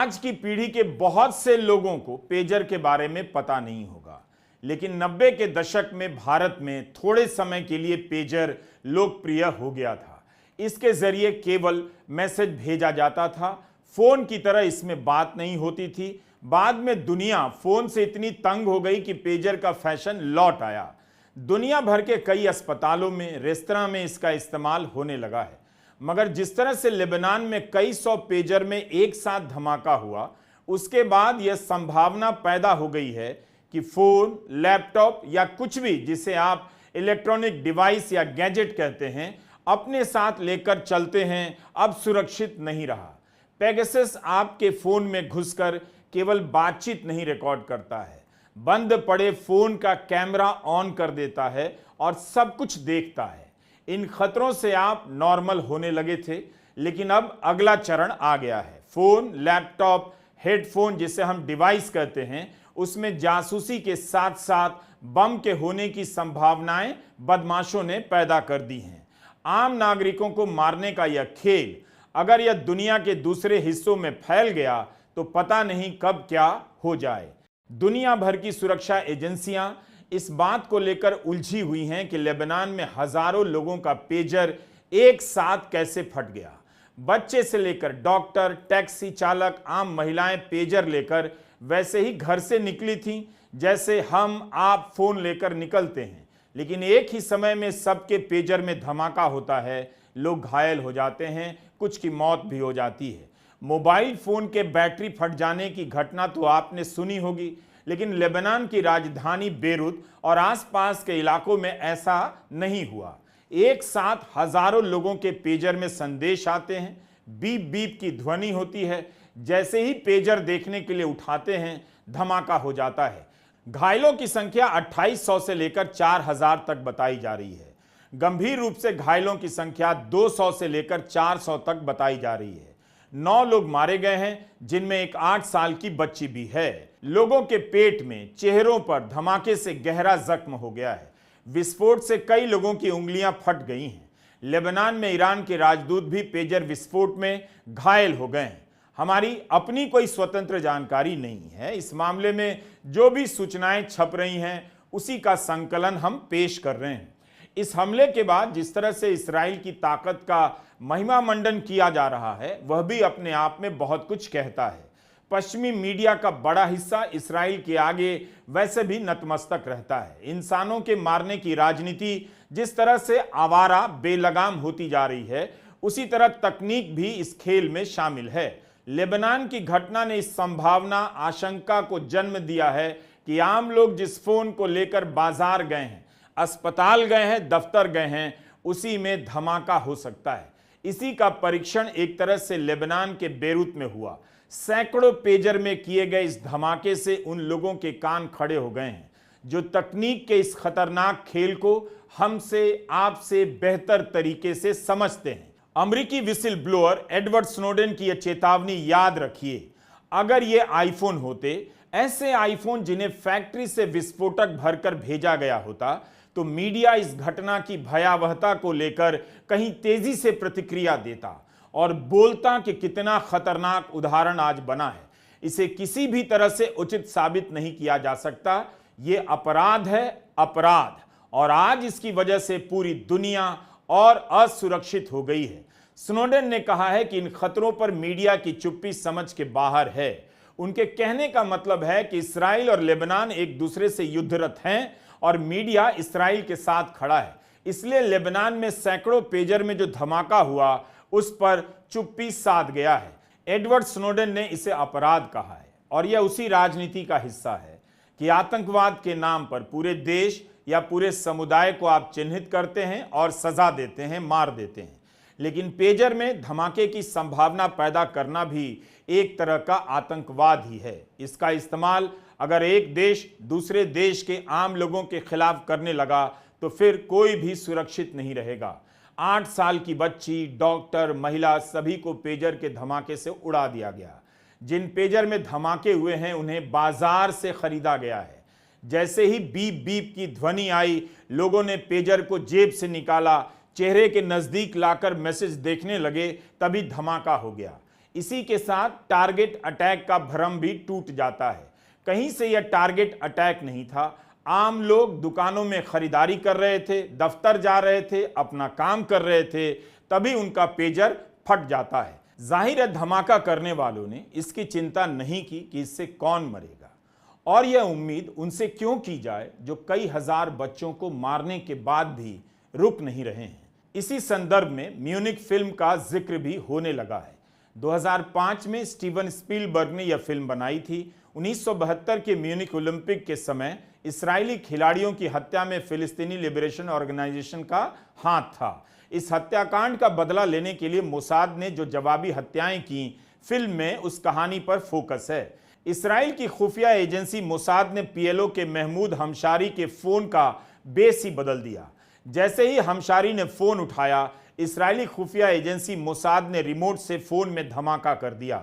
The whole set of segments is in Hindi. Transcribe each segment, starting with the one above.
आज की पीढ़ी के बहुत से लोगों को पेजर के बारे में पता नहीं होगा, लेकिन 90 के दशक में भारत में थोड़े समय के लिए पेजर लोकप्रिय हो गया था। इसके जरिए केवल मैसेज भेजा जाता था, फोन की तरह इसमें बात नहीं होती थी। बाद में दुनिया फोन से इतनी तंग हो गई कि पेजर का फैशन लौट आया। दुनिया भर के कई अस्पतालों में, रेस्तरां में इसका इस्तेमाल होने लगा है। मगर जिस तरह से लेबनान में कई सौ पेजर में एक साथ धमाका हुआ, उसके बाद यह संभावना पैदा हो गई है कि फोन, लैपटॉप या कुछ भी जिसे आप इलेक्ट्रॉनिक डिवाइस या गैजेट कहते हैं, अपने साथ लेकर चलते हैं, अब सुरक्षित नहीं रहा। पेगासस आपके फोन में घुसकर केवल बातचीत नहीं रिकॉर्ड करता है, बंद पड़े फोन का कैमरा ऑन कर देता है और सब कुछ देखता है। इन खतरों से आप नॉर्मल होने लगे थे, लेकिन अब अगला चरण आ गया है। फोन, लैपटॉप, हेडफोन जिसे हम डिवाइस कहते हैं, उसमें जासूसी के साथ साथ बम के होने की संभावनाएं बदमाशों ने पैदा कर दी हैं। आम नागरिकों को मारने का यह खेल अगर यह दुनिया के दूसरे हिस्सों में फैल गया तो पता नहीं कब क्या हो जाए। दुनिया भर की सुरक्षा एजेंसियां इस बात को लेकर उलझी हुई हैं कि लेबनान में हजारों लोगों का पेजर एक साथ कैसे फट गया। बच्चे से लेकर डॉक्टर, टैक्सी चालक, आम महिलाएं पेजर लेकर वैसे ही घर से निकली थीं जैसे हम आप फोन लेकर निकलते हैं, लेकिन एक ही समय में सबके पेजर में धमाका होता है, लोग घायल हो जाते हैं, कुछ की मौत भी हो जाती है। मोबाइल फोन के बैटरी फट जाने की घटना तो आपने सुनी होगी, लेकिन लेबनान की राजधानी बेरूत और आसपास के इलाकों में ऐसा नहीं हुआ। एक साथ हजारों लोगों के पेजर में संदेश आते हैं, बीप बीप की ध्वनि होती है। जैसे ही पेजर देखने के लिए उठाते हैं, धमाका हो जाता है। घायलों की संख्या 2800 से लेकर 4000 तक बताई जा रही है। गंभीर रूप से घायलों की संख्या 200 से लेकर 400 तक बताई जा रही है। 9 लोग मारे गए हैं, जिनमें एक 8 साल की बच्ची भी है। लोगों के पेट में, चेहरों पर धमाके से गहरा जख्म हो गया है। विस्फोट से कई लोगों की उंगलियां फट गई हैं। लेबनान में ईरान के राजदूत भी पेजर विस्फोट में घायल हो गए हैं। हमारी अपनी कोई स्वतंत्र जानकारी नहीं है। इस मामले में जो भी सूचनाएं छप रही हैं, उसी का संकलन हम पेश कर रहे हैं। इस हमले के बाद जिस तरह से इस्राइल की ताकत का महिमा मंडन किया जा रहा है, वह भी अपने आप में बहुत कुछ कहता है। पश्चिमी मीडिया का बड़ा हिस्सा इस्राइल के आगे वैसे भी नतमस्तक रहता है। इंसानों के मारने की राजनीति जिस तरह से आवारा, बेलगाम होती जा रही है, उसी तरह तकनीक भी इस खेल में शामिल है। लेबनान की घटना ने इस संभावना, आशंका को जन्म दिया है कि आम लोग जिस फोन को लेकर बाजार गए हैं, अस्पताल गए हैं, दफ्तर गए हैं, उसी में धमाका हो सकता है। इसी का परीक्षण एक तरह से लेबनान के बेरूत में हुआ। सैकड़ों पेजर में किए गए इस धमाके से उन लोगों के कान खड़े हो गए हैं जो तकनीक के इस खतरनाक खेल को हमसे, आपसे बेहतर तरीके से समझते हैं। अमेरिकी विसिल ब्लोअर एडवर्ड स्नोडेन की यह चेतावनी याद रखिए। अगर ये आईफोन होते, ऐसे आईफोन जिन्हें फैक्ट्री से विस्फोटक भरकर भेजा गया होता, तो मीडिया इस घटना की भयावहता को लेकर कहीं तेजी से प्रतिक्रिया देता और बोलता कि कितना खतरनाक उदाहरण आज बना है। इसे किसी भी तरह से उचित साबित नहीं किया जा सकता। यह अपराध है, अपराध, और आज इसकी वजह से पूरी दुनिया और असुरक्षित हो गई है। स्नोडेन ने कहा है कि इन खतरों पर मीडिया की चुप्पी समझ के बाहर है। उनके कहने का मतलब है कि इस्राइल और लेबनान एक दूसरे से युद्धरत हैं और मीडिया इस्राइल के साथ खड़ा है। इसलिए लेबनान में सैकड़ों पेजर में जो धमाका हुआ, उस पर चुप्पी साध गया है। एडवर्ड स्नोडेन ने इसे अपराध कहा है और यह उसी राजनीति का हिस्सा है कि आतंकवाद के नाम पर पूरे देश या पूरे समुदाय को आप चिन्हित करते हैं और सजा देते हैं, मार देते हैं। लेकिन पेजर में धमाके की संभावना पैदा करना भी एक तरह का आतंकवाद ही है। इसका इस्तेमाल अगर एक देश दूसरे देश के आम लोगों के खिलाफ करने लगा तो फिर कोई भी सुरक्षित नहीं रहेगा। 8 साल की बच्ची, डॉक्टर, महिला, सभी को पेजर के धमाके से उड़ा दिया गया। जिन पेजर में धमाके हुए हैं, उन्हें बाजार से खरीदा गया है। जैसे ही बीप बीप की ध्वनि आई, लोगों ने पेजर को जेब से निकाला, चेहरे के नजदीक लाकर मैसेज देखने लगे, तभी धमाका हो गया। इसी के साथ टारगेट अटैक का भ्रम भी टूट जाता है। कहीं से यह टारगेट अटैक नहीं था। आम लोग दुकानों में खरीदारी कर रहे थे, दफ्तर जा रहे थे, अपना काम कर रहे थे, तभी उनका पेजर फट जाता है। जाहिर है धमाका करने वालों ने इसकी चिंता नहीं की कि इससे कौन मरेगा, और यह उम्मीद उनसे क्यों की जाए जो कई हजार बच्चों को मारने के बाद भी रुक नहीं रहे हैं। इसी संदर्भ में म्यूनिख फिल्म का जिक्र भी होने लगा है। 2005 में स्टीवन स्पीलबर्ग ने यह फिल्म बनाई थी। 1972 के म्यूनिख ओलंपिक के समय इस्राएली खिलाड़ियों की हत्या में फिलिस्तीनी लिबरेशन ऑर्गेनाइजेशन का हाथ था। इस हत्याकांड का बदला लेने के लिए मोसाद ने जो जवाबी हत्याएं की, फिल्म में उस कहानी पर फोकस है। इस्राएल की खुफिया एजेंसी मोसाद ने पीएलओ के महमूद हमशारी के फोन का बेस ही बदल दिया। जैसे ही हमशारी ने फोन उठाया, इस्राएली खुफिया एजेंसी मोसाद ने रिमोट से फोन में धमाका कर दिया।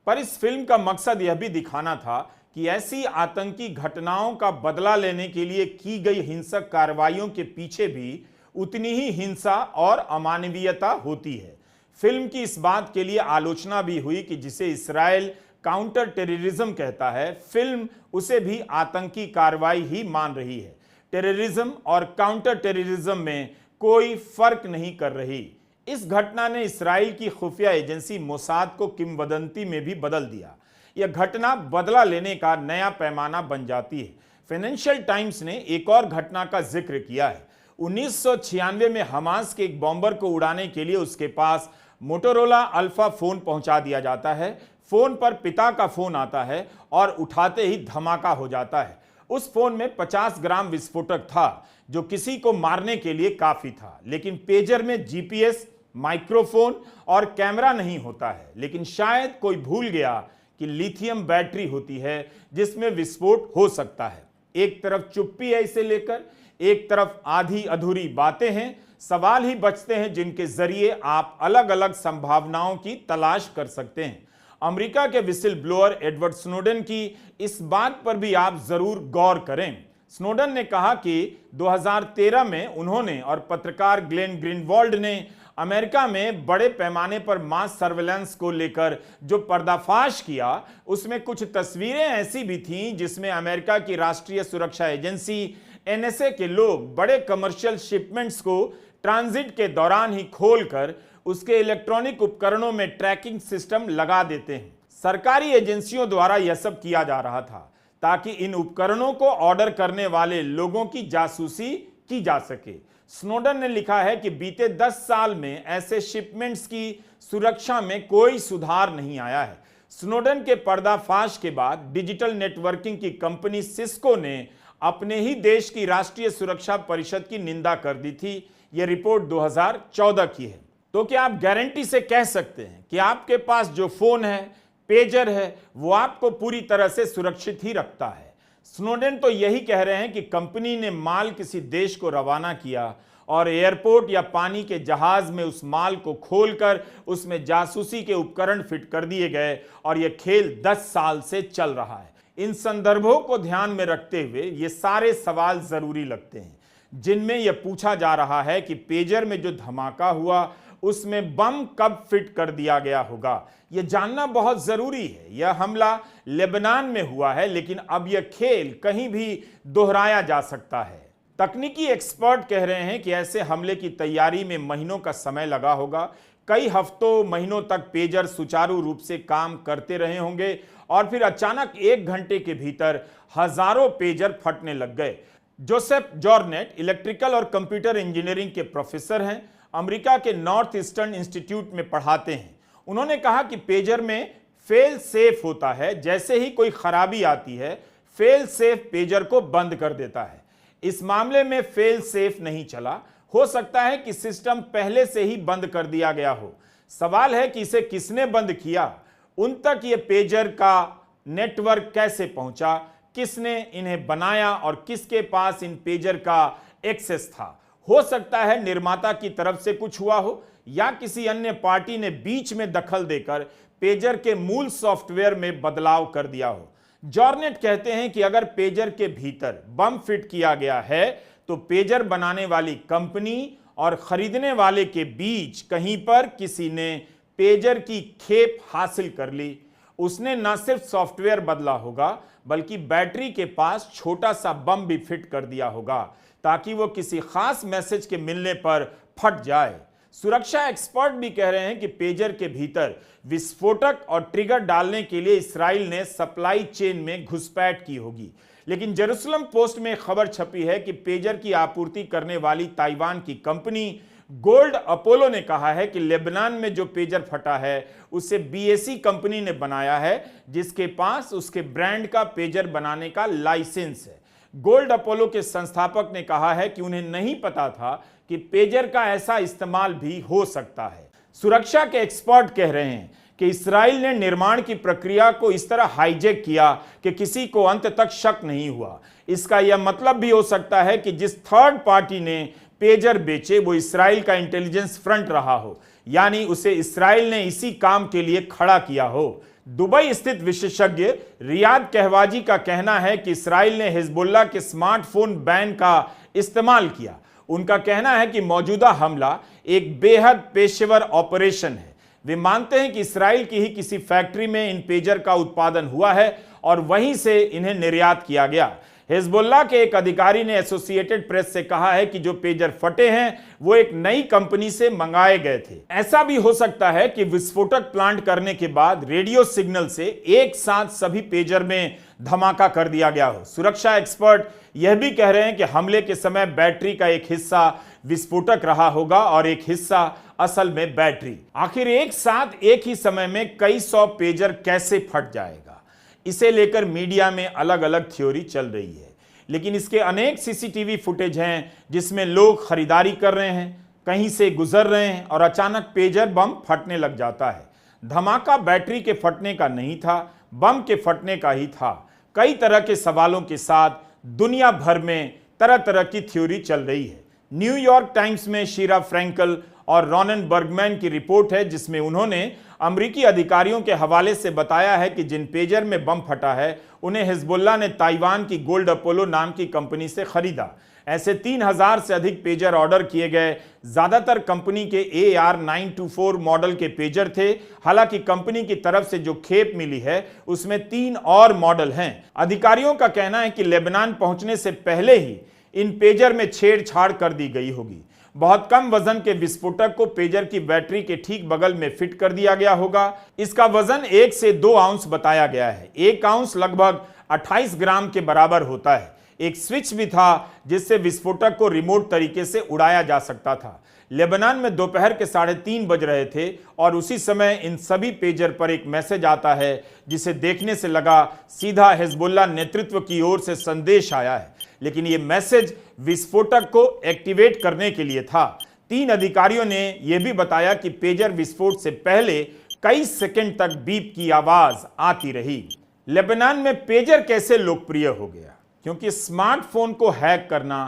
पर इस फिल्म का मकसद यह भी दिखाना था कि ऐसी आतंकी घटनाओं का बदला लेने के लिए की गई हिंसक कार्रवाइयों के पीछे भी उतनी ही हिंसा और अमानवीयता होती है। फिल्म की इस बात के लिए आलोचना भी हुई कि जिसे इस्राएल काउंटर टेररिज्म कहता है, फिल्म उसे भी आतंकी कार्रवाई ही मान रही है। टेररिज्म और काउंटर टेररिज्म में कोई फर्क नहीं कर रही। इस घटना ने इस्राएल की खुफिया एजेंसी मोसाद को किंवदंती में भी बदल दिया। यह घटना बदला लेने का नया पैमाना बन जाती है। फाइनेंशियल टाइम्स ने एक और घटना का जिक्र किया है। 1996 में हमास के एक बॉम्बर को उड़ाने के लिए उसके पास मोटोरोला अल्फा फोन पहुंचा दिया जाता है। फोन पर पिता का फोन आता है और उठाते ही धमाका हो जाता है। उस फोन में 50 ग्राम विस्फोटक था, जो किसी को मारने के लिए काफी था। लेकिन पेजर में जीपीएस, माइक्रोफोन और कैमरा नहीं होता है। लेकिन शायद कोई भूल गया कि लिथियम बैटरी होती है जिसमें विस्फोट हो सकता है। एक तरफ चुप्पी है इसे लेकर, एक तरफ आधी अधूरी बातें हैं। सवाल ही बचते हैं जिनके जरिए आप अलग अलग संभावनाओं की तलाश कर सकते हैं। अमेरिका के विसिल ब्लोअर एडवर्ड स्नोडेन की इस बात पर भी आप जरूर गौर करें। स्नोडेन ने कहा कि 2013 में उन्होंने और पत्रकार ग्लेन ग्रीनवॉल्ड ने अमेरिका में बड़े पैमाने पर मास सर्वेलेंस को लेकर जो पर्दाफाश किया, उसमें कुछ तस्वीरें ऐसी भी थीं जिसमें अमेरिका की राष्ट्रीय सुरक्षा एजेंसी एनएसए के लोग बड़े कमर्शियल शिपमेंट्स को ट्रांजिट के दौरान ही खोलकर उसके इलेक्ट्रॉनिक उपकरणों में ट्रैकिंग सिस्टम लगा देते हैं। सरकारी एजेंसियों द्वारा यह सब किया जा रहा था ताकि इन उपकरणों को ऑर्डर करने वाले लोगों की जासूसी की जा सके। स्नोडेन ने लिखा है कि बीते 10 साल में ऐसे शिपमेंट्स की सुरक्षा में कोई सुधार नहीं आया है। स्नोडेन के पर्दाफाश के बाद डिजिटल नेटवर्किंग की कंपनी सिस्को ने अपने ही देश की राष्ट्रीय सुरक्षा परिषद की निंदा कर दी थी। यह रिपोर्ट 2014 की है। तो क्या आप गारंटी से कह सकते हैं कि आपके पास जो फोन है, पेजर है, वो आपको पूरी तरह से सुरक्षित ही रखता है? स्नोडेन तो यही कह रहे हैं कि कंपनी ने माल किसी देश को रवाना किया और एयरपोर्ट या पानी के जहाज में उस माल को खोलकर उसमें जासूसी के उपकरण फिट कर दिए गए और यह खेल 10 साल से चल रहा है। इन संदर्भों को ध्यान में रखते हुए ये सारे सवाल जरूरी लगते हैं, जिनमें यह पूछा जा रहा है कि पेजर में जो धमाका हुआ उसमें बम कब फिट कर दिया गया होगा। यह जानना बहुत जरूरी है। यह हमला लेबनान में हुआ है, लेकिन अब यह खेल कहीं भी दोहराया जा सकता है। तकनीकी एक्सपर्ट कह रहे हैं कि ऐसे हमले की तैयारी में महीनों का समय लगा होगा। कई हफ्तों महीनों तक पेजर सुचारू रूप से काम करते रहे होंगे और फिर अचानक 1 घंटे के भीतर हजारों पेजर फटने लग गए। जोसेफ जॉर्नेट इलेक्ट्रिकल और कंप्यूटर इंजीनियरिंग के प्रोफेसर हैं, अमेरिका के नॉर्थ ईस्टर्न इंस्टीट्यूट में पढ़ाते हैं। उन्होंने कहा कि पेजर में फेल सेफ होता है। जैसे ही कोई खराबी आती है, फेल सेफ पेजर को बंद कर देता है। इस मामले में फेल सेफ नहीं चला। हो सकता है कि सिस्टम पहले से ही बंद कर दिया गया हो। सवाल है कि इसे किसने बंद किया, उन तक ये पेजर का नेटवर्क कैसे पहुंचा, किसने इन्हें बनाया और किसके पास इन पेजर का एक्सेस था। हो सकता है निर्माता की तरफ से कुछ हुआ हो या किसी अन्य पार्टी ने बीच में दखल देकर पेजर के मूल सॉफ्टवेयर में बदलाव कर दिया हो। जॉर्नेट कहते हैं कि अगर पेजर के भीतर बम फिट किया गया है तो पेजर बनाने वाली कंपनी और खरीदने वाले के बीच कहीं पर किसी ने पेजर की खेप हासिल कर ली। उसने न सिर्फ सॉफ्टवेयर बदला होगा बल्कि बैटरी के पास छोटा सा बम भी फिट कर दिया होगा ताकि वो किसी खास मैसेज के मिलने पर फट जाए। सुरक्षा एक्सपर्ट भी कह रहे हैं कि पेजर के भीतर विस्फोटक और ट्रिगर डालने के लिए इस्राइल ने सप्लाई चेन में घुसपैठ की होगी। लेकिन जेरूसलम पोस्ट में खबर छपी है कि पेजर की आपूर्ति करने वाली ताइवान की कंपनी गोल्ड अपोलो ने कहा है कि लेबनान में जो पेजर फटा है उसे बीएसई कंपनी ने बनाया है, जिसके पास उसके ब्रांड का पेजर बनाने का लाइसेंस है। गोल्ड अपोलो के संस्थापक ने कहा है कि उन्हें नहीं पता था कि पेजर का ऐसा इस्तेमाल भी हो सकता है। सुरक्षा के एक्सपर्ट कह रहे हैं कि इस्राइल ने निर्माण की प्रक्रिया को इस तरह हाईजैक किया कि किसी को अंत तक शक नहीं हुआ। इसका यह मतलब भी हो सकता है कि जिस थर्ड पार्टी ने पेजर बेचे वो इस्राइल का इंटेलिजेंस फ्रंट रहा हो, यानी उसे इस्राइल ने इसी काम के लिए खड़ा किया हो। दुबई स्थित विशेषज्ञ रियाद कहवाजी का कहना है कि इस्राइल ने हिजबुल्लाह के स्मार्टफोन बैन का इस्तेमाल किया। उनका कहना है कि मौजूदा हमला एक बेहद पेशेवर ऑपरेशन है। वे मानते हैं कि इस्राइल की ही किसी फैक्ट्री में इन पेजर का उत्पादन हुआ है और वहीं से इन्हें निर्यात किया गया। हिजबुल्लाह के एक अधिकारी ने एसोसिएटेड प्रेस से कहा है कि जो पेजर फटे हैं वो एक नई कंपनी से मंगाए गए थे। ऐसा भी हो सकता है कि विस्फोटक प्लांट करने के बाद रेडियो सिग्नल से एक साथ सभी पेजर में धमाका कर दिया गया हो। सुरक्षा एक्सपर्ट यह भी कह रहे हैं कि हमले के समय बैटरी का एक हिस्सा विस्फोटक रहा होगा और एक हिस्सा असल में बैटरी। आखिर एक साथ एक ही समय में कई सौ पेजर कैसे फट जाएगा, इसे लेकर मीडिया में अलग अलग थ्योरी चल रही है। लेकिन इसके अनेक सीसीटीवी फुटेज हैं जिसमें लोग खरीदारी कर रहे हैं, कहीं से गुजर रहे हैं और अचानक पेजर बम फटने लग जाता है। धमाका बैटरी के फटने का नहीं था, बम के फटने का ही था। कई तरह के सवालों के साथ दुनिया भर में तरह तरह की थ्योरी चल रही है। न्यूयॉर्क टाइम्स में शीरा फ्रैंकल और रॉनन बर्गमैन की रिपोर्ट है जिसमें उन्होंने अमेरिकी अधिकारियों के हवाले से बताया है कि जिन पेजर में बम फटा है उन्हें हिजबुल्लाह ने ताइवान की गोल्ड अपोलो नाम की कंपनी से खरीदा। ऐसे 3000 से अधिक पेजर ऑर्डर किए गए। ज्यादातर कंपनी के AR-924 मॉडल के पेजर थे। हालांकि कंपनी की तरफ से जो खेप मिली है उसमें 3 और मॉडल हैं। अधिकारियों का कहना है कि लेबनान पहुंचने से पहले ही इन पेजर में छेड़छाड़ कर दी गई होगी। बहुत कम वजन के विस्फोटक को पेजर की बैटरी के ठीक बगल में फिट कर दिया गया होगा। इसका वजन 1 से 2 आउंस बताया गया है। 1 आउंस लगभग 28 ग्राम के बराबर होता है। एक स्विच भी था जिससे विस्फोटक को रिमोट तरीके से उड़ाया जा सकता था। लेबनान में दोपहर के 3:30 बज रहे थे और उसी समय इन सभी पेजर पर एक मैसेज आता है जिसे देखने से लगा सीधा हिजबुल्लाह नेतृत्व की ओर से संदेश आया है। लेकिन यह मैसेज विस्फोटक को एक्टिवेट करने के लिए था। 3 अधिकारियों ने यह भी बताया कि पेजर विस्फोट से पहले कई सेकंड तक बीप की आवाज आती रही। लेबनान में पेजर कैसे लोकप्रिय हो गया? क्योंकि स्मार्टफोन को हैक करना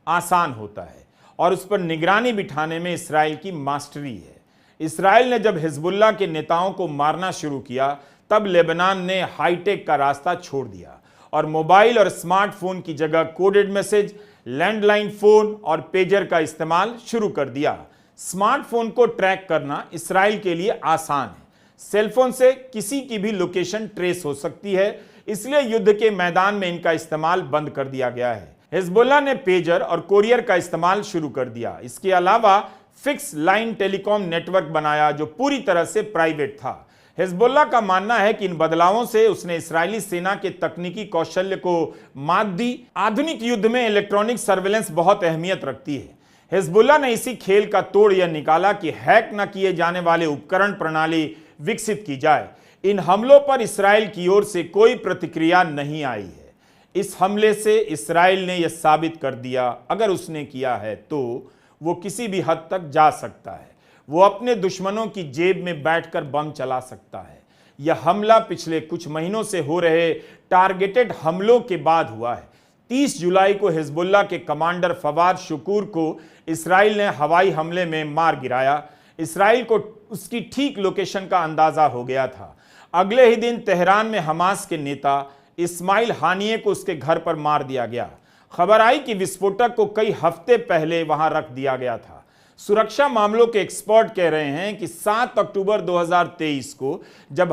आसान होता है और उस पर निगरानी बिठाने में इस्राइल की मास्टरी है। इस्राइल ने जब हिजबुल्लाह के नेताओं को मारना शुरू किया तब लेबनान ने हाईटेक का रास्ता छोड़ दिया और मोबाइल और स्मार्टफोन की जगह कोडेड मैसेज, लैंडलाइन फोन और पेजर का इस्तेमाल शुरू कर दिया। स्मार्टफोन को ट्रैक करना इस्राइल के लिए आसान है। सेलफोन से किसी की भी लोकेशन ट्रेस हो सकती है, इसलिए युद्ध के मैदान में इनका इस्तेमाल बंद कर दिया गया है। हिजबुल्लाह ने पेजर और कोरियर का इस्तेमाल शुरू कर दिया। इसके अलावा फिक्स लाइन टेलीकॉम नेटवर्क बनाया जो पूरी तरह से प्राइवेट था। हिजबुल्लाह का मानना है कि इन बदलावों से उसने इस्राएली सेना के तकनीकी कौशल्य को मात दी। आधुनिक युद्ध में इलेक्ट्रॉनिक सर्वेलेंस बहुत अहमियत रखती है। हिजबुल्लाह ने इसी खेल का तोड़ यह निकाला कि हैक न किए जाने वाले उपकरण प्रणाली विकसित की जाए। इन हमलों पर इस्राएल की ओर से कोई प्रतिक्रिया नहीं आई है। इस हमले से इस्राएल ने यह साबित कर दिया अगर उसने किया है तो वो किसी भी हद तक जा सकता है। वो अपने दुश्मनों की जेब में बैठकर बम चला सकता है। यह हमला पिछले कुछ महीनों से हो रहे टारगेटेड हमलों के बाद हुआ है। 30 जुलाई को हिजबुल्लाह के कमांडर फवाद शुक्र को इस्राएल ने हवाई हमले में मार गिराया। इस्राएल को उसकी ठीक लोकेशन का अंदाजा हो गया था। अगले ही दिन तेहरान में हमास के नेता इस्माइल हानिये को उसके घर पर मार दिया गया। खबर आई कि विस्फोटक को कई हफ्ते पहले वहां रख दिया गया था। सुरक्षा मामलों के एक्सपर्ट कह रहे हैं कि 7 अक्टूबर 2023 को जब